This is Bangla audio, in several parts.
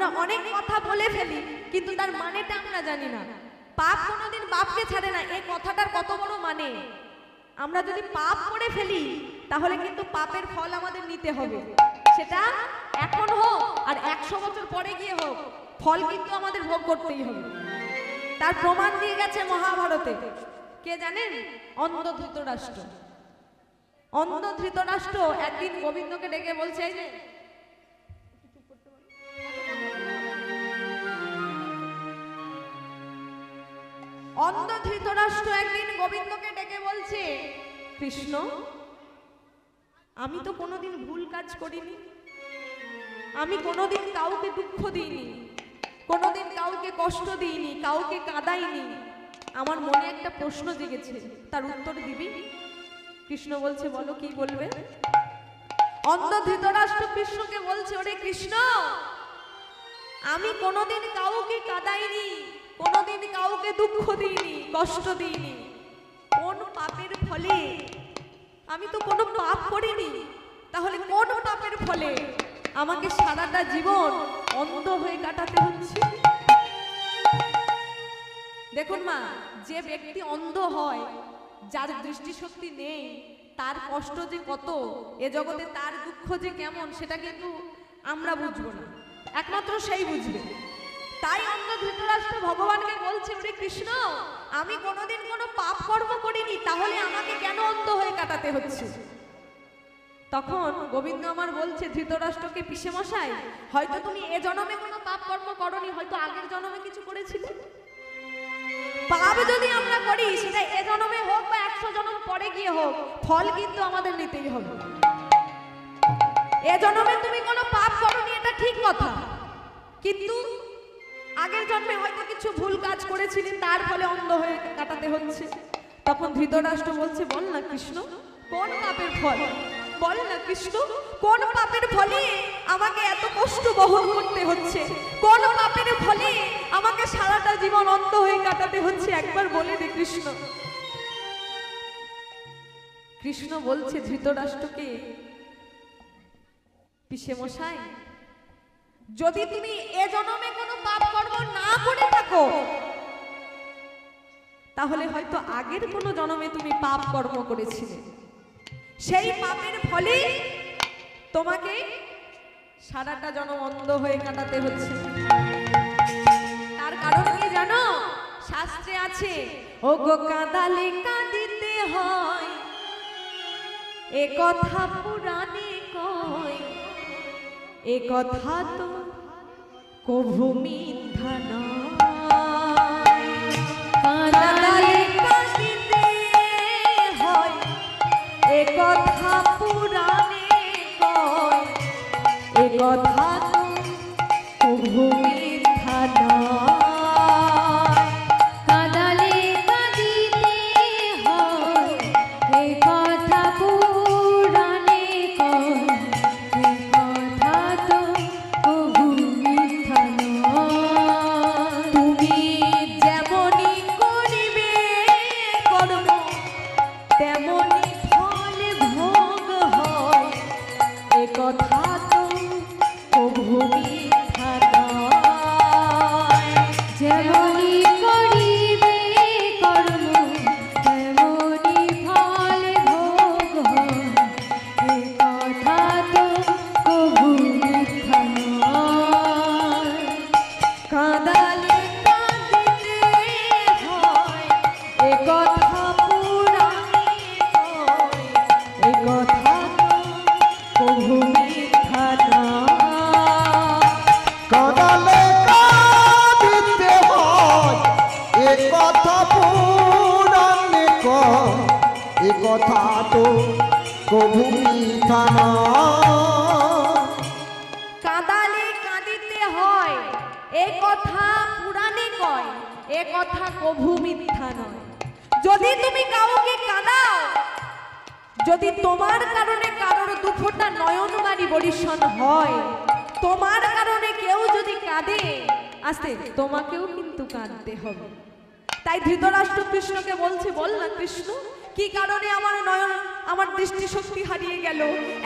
আমরা অনেক কথা বলে ফেলি কিন্তু তার মানেটা আমরা জানি না। পাপ কোনোদিন বাপকে ছাড়ে না, এই কথাটার কত বড় মানে। আমরা যদি পাপ করে ফেলি তাহলে কিন্তু পাপের ফল আমাদের নিতে হবে, সেটা এখন হোক আর 100 বছর পরে গিয়ে হোক, ফল কিন্তু আমাদের ভোগ করতেই হবে। তার প্রমাণ দিয়ে গেছে মহাভারতে। কে জানেন? অন্ধ ধৃতরাষ্ট্র। অন্ধ ধৃতরাষ্ট্র একদিন গোবিন্দকে ডেকে বলছে, এই যে অন্ধ ধৃতরাষ্ট্র একদিন গোবিন্দকে ডেকে বলছে, কৃষ্ণ, আমি তো কোনোদিন ভুল কাজ করিনি, আমি কোনোদিন কাউকে দুঃখ দিইনি, কোনোদিন কাউকে কষ্ট দিইনি, কাউকে কাঁদাইনি। আমার মনে একটা প্রশ্ন জেগেছে, তার উত্তর দিবি? কৃষ্ণ বলছে, বলো, কি বলবে? অন্ধ ধৃতরাষ্ট্র কৃষ্ণকে বলছে, ওরে কৃষ্ণ, আমি কোনোদিন কাউকে কাঁদাইনি, কোনোদিন কাউকে দুঃখ দিইনি, কষ্ট দিইনি। কোন পাপের ফলে? আমি তো কোনো পাপ করিনি, তাহলে কোন পাপের ফলে আমাকে সারাটা জীবন অন্ধ হয়ে কাটাতে হচ্ছে? দেখুন মা, যে ব্যক্তি অন্ধ হয়, যার দৃষ্টিশক্তি নেই, তার কষ্ট যে কত, এ জগতে তার দুঃখ যে কেমন, সেটা কিন্তু আমরা বুঝবো না, একমাত্র সেই বুঝবে। তাই অন্ধ ধৃতরাষ্ট্র ভগবানকে বলছে, ওরে কৃষ্ণ, আমি কোনোদিন কোনো পাপ কর্ম করিনি, তাহলে আমাকে কেন অন্ধ হয়ে কাটাতে হচ্ছে? তখন গোবিন্দ আমার বলছে ধৃতরাষ্ট্রকে, পিসে মশাই, হয়তো তুমি এ জন্মে কোনো পাপ কর্ম করনি, হয়তো আগের জন্মে কিছু করেছিলে। পাপ যদি আমরা করি, সেটা এ জন্মে হোক বা 100 জন্ম পরে গিয়ে হোক, ফল কিন্তু আমাদের নিতেই হবে। এ জন্মে তুমি কোনো পাপ করনি, এটা ঠিক কথা, কিন্তু আগের জন্মে হয়তো কিছু ভুল কাজ করেছিলেন, তার ফলে অন্ধ হয়ে কাটাতে হচ্ছে। তখন ধৃতরাষ্ট্র বলছে, বল না কৃষ্ণ, কোন পাপের ফল? বল না কৃষ্ণ, কোন পাপের ফলে আমাকে এত কষ্ট বহন করতে হচ্ছে? কোন পাপের ফলে আমাকে সারাটা জীবন অন্ধ হয়ে কাটাতে হচ্ছে? একবার বলে দে কৃষ্ণ। কৃষ্ণ বলছে ধৃতরাষ্ট্রকে, পিসে মশাই, যদি তুমি এ জন্মে কোনো পাপ কর্ম না করে থাকো, তাহলে হয়তো আগের কোনো জন্মে তুমি পাপ কর্ম করেছিলে, সেই পাপের ফলে তোমাকে সারাটা জন্ম অন্ধ হয়ে কাটাতে হচ্ছে। তার কারণ কি জানো? শাস্ত্রে আছে, ও গো কাঁদালে কাঁদিতে হয়, এ কথা পুরাণে কয়, এ কথা তো কভু মিথ্যা নয়। কাঁদালে কাঁদিতে হয়, এ কথা পুরাণে কয়, এ কথা তো কভু মিথ্যা নয়। কাঁদালে কাঁদিতে হয়, এ কথা পুরাণে কয়, এ কথা কভু মিথ্যা নয়। যদি তুমি কাউকে কাঁদাও, যদি তোমার কারণে কারোর দুঃখটা নয়নবাণী বরিশন হয়, তোমার কারণে কেউ যদি কাঁদে, আস্তে তোমাকেও কিন্তু কাঁদতে হবে। তাই ধৃতরাষ্ট্র কৃষ্ণকে বলছে, বল না কৃষ্ণ, কি কারণে আমার নয়ন আমার দৃষ্টিশক্তি হারিয়ে গেল?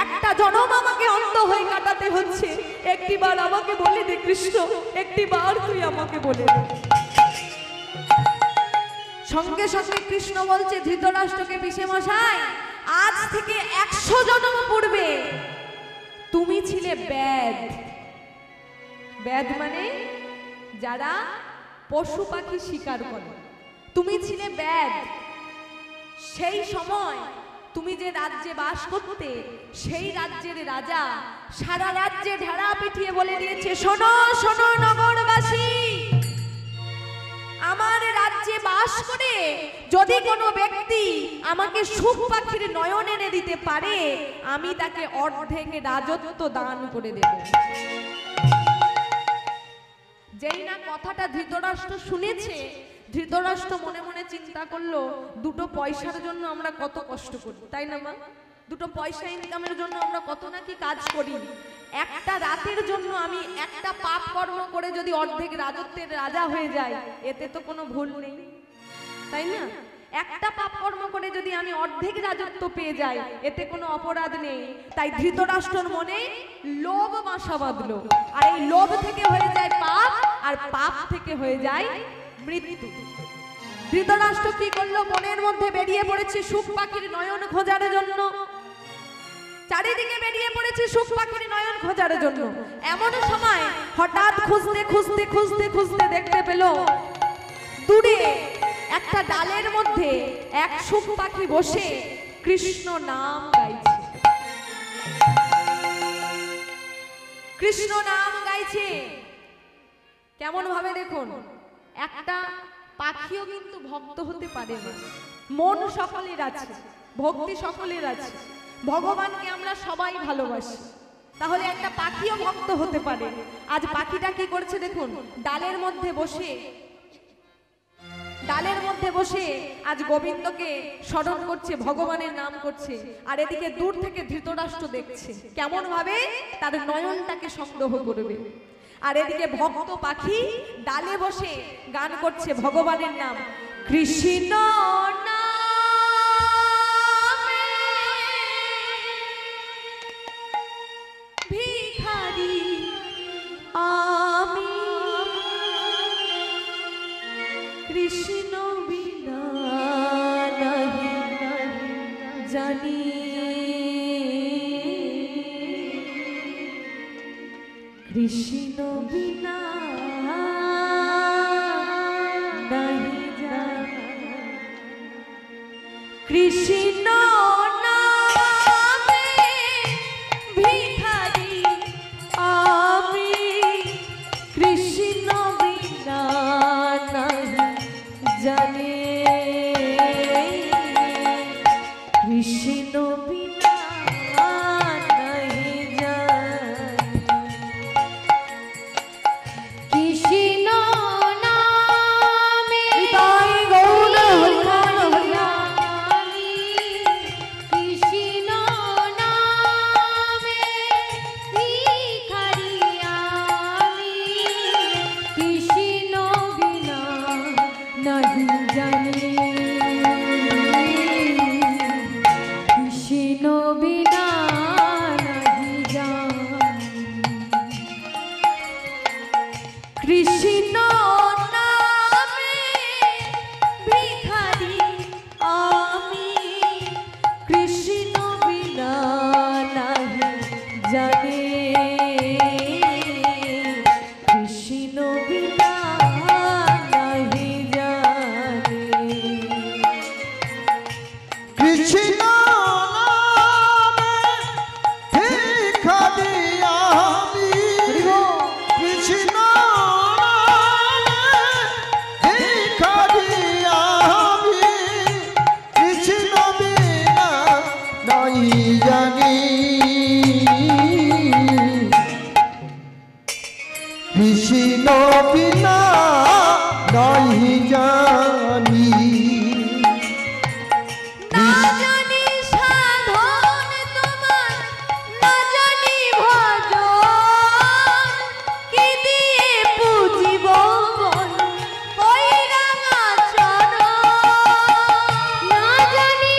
একটা জনম আমাকে অন্ধ হয়ে কাটাতে হচ্ছে। একটিবার আমাকে বলে দে কৃষ্ণ, একটিবার তুই আমাকে বলে দে। সঙ্গে সঙ্গে কৃষ্ণ বলছে ধৃতরাষ্ট্রকে, পিসেমশাই আজ থেকে 100 জন্ম পূর্বে তুমি ছিলে ব্যাদ। ব্যাদ মানে যারা পশু পাখি শিকার করে, তুমি ছিলে ব্যাদ। সেই সময় তুমি যে রাজ্যে বাস করতে, সেই রাজ্যের রাজা সারা রাজ্যে ঢাড়া পিটিয়ে বলে দিয়েছে, শোনো শোনো নগরবাসী, আমার রাজ্যে বাস করে যদি কোনো ব্যক্তি আমাকে সুখ পাখির নয়ন এনে দিতে পারে, আমি তাকে অর্ধেক রাজত্ব দান করে দেব। যেই না কথাটা ধৃতরাষ্ট্র শুনেছে, ধৃতরাষ্ট্র মনে মনে চিন্তা করলো, দুটো পয়সার জন্য আমরা কত কষ্ট করি, তাই না মা? দুটো পয়সা ইনকামের জন্য আমরা কত নাকি কাজ করি। একটা রাতের জন্য আমি একটা পাপ কর্ম করে যদি অর্ধেক রাজত্বের রাজা হয়ে যাই, এতে তো কোনো ভুল নেই, তাই না? একটা পাপ কর্ম করে যদি আমি অর্ধেক রাজত্ব পেয়ে যাই, এতে কোনো অপরাধ নেই। তাই ধৃতরাষ্ট্রর মনে লোভ বাসা বাঁধলো, আর এই লোভ থেকে হয়ে যায় পাপ, আর পাপ থেকে হয়ে যায় মৃত্যু। ধৃতরাষ্ট্র কি করলো? বনের মধ্যে বেরিয়ে পড়েছে সুখ পাখির নয়ন খোঁজার জন্য। চারিদিকে বেরিয়ে পড়েছে সুখ পাখির নয়ন খোঁজার জন্য। এমন সময় হঠাৎ খুঁজতে খুঁজতে খুঁজতে খুঁজতে দেখতে পেল দূরে একটা ডালের মধ্যে এক সুখ পাখি বসে কৃষ্ণ নাম গাইছে। কৃষ্ণ নাম গাইছে কেমন ভাবে দেখুন, একটা পাখিও কিন্তু ভক্ত হতে পারে না। মন সকলের আছে, ভক্তি সকলের আছে, ভগবানকে আমরা সবাই ভালোবাসি, তাহলে একটা পাখিও ভক্ত হতে পারে। আজ পাখিটা কি করছে দেখুন, ডালের মধ্যে বসে আজ গোবিন্দকে স্মরণ করছে, ভগবানের নাম করছে। আর এদিকে দূর থেকে ধৃতরাষ্ট্র দেখছে কেমন ভাবে তার নয়নটাকে সংগ্রহ করবে। আর এদিকে ভক্ত পাখি ডালে বসে গান করছে ভগবানের নাম, কৃষ্ণ নামে ভিখারি আমি, কৃষ্ণ বিনা নাহি জানি, কৃষ্ণ বিনা নাহি জানি, কৃষ্ণ নামে ভিখারি আমি, কৃষ্ণ বিনা নাহি জানি, কৃষ্ণ বিনা নাহি জানি, কৃষ্ণ নামে তাই গৌর হরিয়ালি, কৃষ্ণ নামে ভিখারি আমি, কৃষ্ণ বিনা নাহি জানি, কৃষ্ণ বিনা নাহি জানি, কৃষ্ণ নামে ভিখারি আমি, কৃষ্ণ বিনা নাহি জানি, কৃষ্ণ বিনা নাহি জানি, কৃষ্ণ নামে ভিখারি আমি, কৃষ্ণ নামে ভিখারি আমি, কৃষ্ণ বিনা নাহি জানি, কৃষ্ণ বিনা নাহি জানি, না জানি সাধন তোমার, না জানি ভজন, কি দিয়ে পুজিব বল ওই রাঙা চরণ, না জানি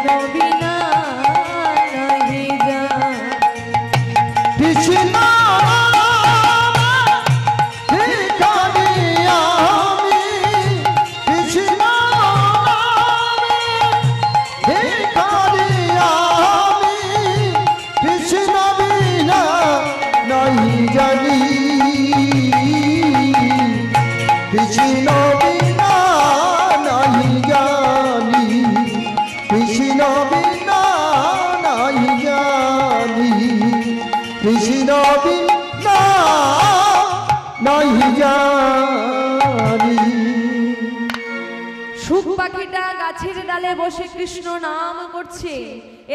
কৃষ্ণ বিনা নাহি জানি। কৃষ্ণ ভিখারি আমি, কৃষ্ণ ভিখারি আমি, কৃষ্ণ বিনা নাহি জানি, কৃষ্ণ বিনা নাহি জানি, কৃষ্ণ বিনা নাহি জানি, কৃষ্ণ বিনা নাহি জানি। সুখ পাখিটা গাছের ডালে বসে কৃষ্ণ নাম করছে,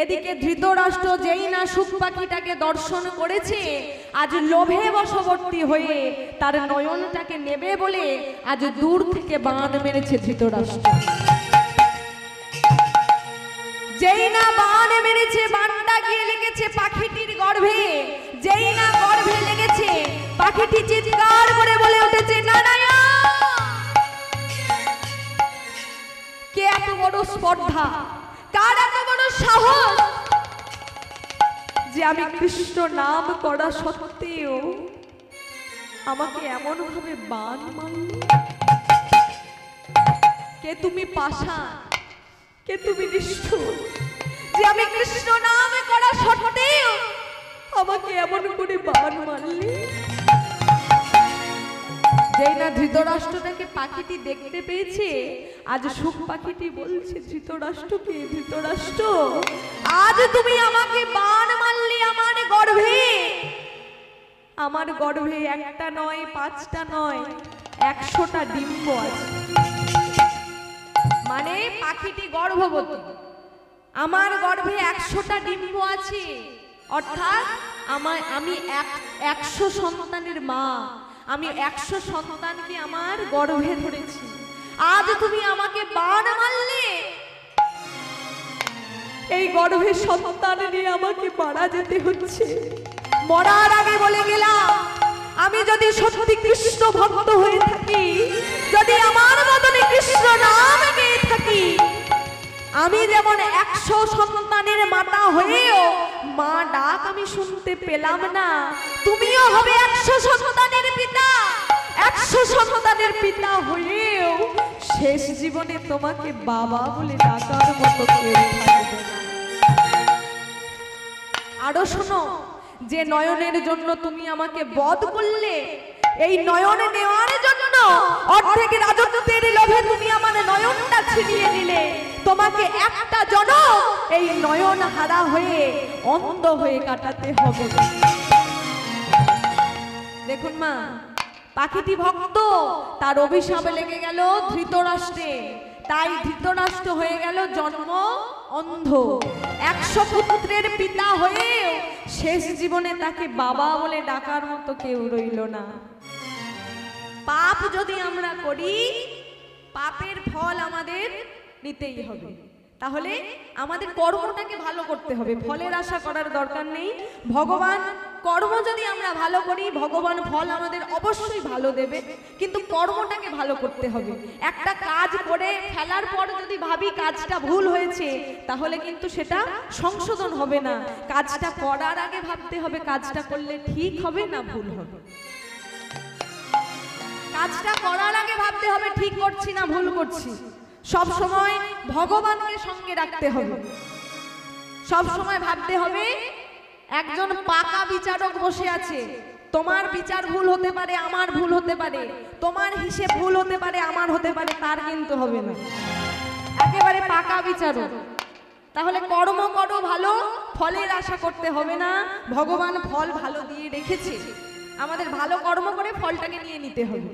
এদিকে ধৃতরাষ্ট্র যেই না সুখ পাখিটাকে দর্শন করেছে, আজ লোভে বশবর্তী হয়ে তার নয়নটাকে নেবে বলে আজ দূর থেকে বাণ মেরেছে ধৃতরাষ্ট্র। যেই না বাণ মেরেছে, বাণটা গিয়ে লেগেছে পাখিটির গর্ভে। যেই না গর্ভে লেগেছে, পাখিটি চিৎকার করে বলে উঠেছে, নারায়ণ! কে এত বড় স্পর্ধা, কার এত বড় সাহস যে আমি কৃষ্ণ নাম করা সত্ত্বেও আমাকে এমন ভাবে বাণ মারলে? কে তুমি পাষাণ, কে তুমি নিষ্ঠুর যে আমি কৃষ্ণ নাম করা সত্ত্বেও আমাকে এমন করে বাণ মারলে? যেই না ধৃতরাষ্ট্রটাকে পাখিটি দেখতে পেয়েছে, আজ সুখ পাখিটি বলছে ধৃতরাষ্ট্রকে, ধৃতরাষ্ট্র আজ তুমি আমাকে বাণ মারলে আমার গর্ভে। আমার গর্ভে একটা নয়, পাঁচটা নয়, 100টা ডিম্ব আছে। মানে পাখিটি গর্ভবতী, আমার গর্ভে 100টা ডিম্ব আছে, অর্থাৎ আমি 100 সন্তানের মা। আমি 100 সন্তানকে আমার গর্ভে ধরেছি, আজ তুমি আমাকে বাণ মারলে। এই গর্ভে সন্তান নিয়ে আমাকে মারা যেতে হচ্ছে। মরার আগে বলে গেলাম, আমি যদি সত্যি কৃষ্ণ ভক্ত হয়ে থাকি, যদি আমার মতনে কৃষ্ণ নাম গেয়ে থাকি, আমি যেমন 100 সন্তানের মাতা হয়েও মা ডাক আমি শুনতে পেলাম না, তুমিও হবে 100 সন্তানের পিতা। 100 সন্তানের পিতা হয়েও শেষ জীবনে তোমাকে বাবা বলে ডাকার মতো কেউ থাকবে না। আরো শোনো, যে নয়নের জন্য তুমি আমাকে বধ করলে, এই নয়ন নেওয়ার জন্য অর্ধেক রাজত্বের লোভে তুমি আমার নয়নটা ছিনিয়ে নিলে। তোমাকে একটা জনম এই নয়ন হারা হয়ে অন্ধ হয়ে কাটাতে হবে। দেখুন মা, পাখিটি ভক্ত, তার অভিশাপ লেগে গেল ধৃতরাষ্ট্রে, তাই ধৃতরাষ্ট্র হয়ে গেল জন্ম অন্ধ। 100 পুত্রের পিতা হয়েও শেষ জীবনে তাকে বাবা বলে ডাকার মতো কেউ রইল না। পাপ যদি আমরা করি, পাপের ফল আমাদের নিতেই হবে। তাহলে আমাদের কর্মটাকে ভালো করতে হবে, ফলের আশা করার দরকার নেই। ভগবান কর্ম যদি আমরা ভালো করি, ভগবান ফল আমাদের অবশ্যই ভালো দেবে, কিন্তু কর্মটাকে ভালো করতে হবে। একটা কাজ করে ফেলার পর যদি ভাবি কাজটা ভুল হয়েছে, তাহলে কিন্তু সেটা সংশোধন হবে না। কাজটা করার আগে ভাবতে হবে কাজটা করলে ঠিক হবে না ভুল হবে। কাজটা করার আগে ভাবতে হবে ঠিক করছি না ভুল করছি। সব সময় ভগবানকে সঙ্গে রাখতে হবে। সব সময় ভাবতে হবে একজন পাকা বিচারক বসে আছে, তোমার বিচার ভুল হতে পারে, আমার ভুল হতে পারে, তোমার হিসেব ভুল হতে পারে, আমার হতে পারে, তার কিন্তু হবে না। একেবারে পাকা বিচারক। তাহলে কর্ম করো ভালো, ফলের আশা করতে হবে না, ভগবান ফল ভালো দিয়ে রেখেছে। আমাদের ভালো কর্ম করে ফলটাকে নিয়ে নিতে হবে।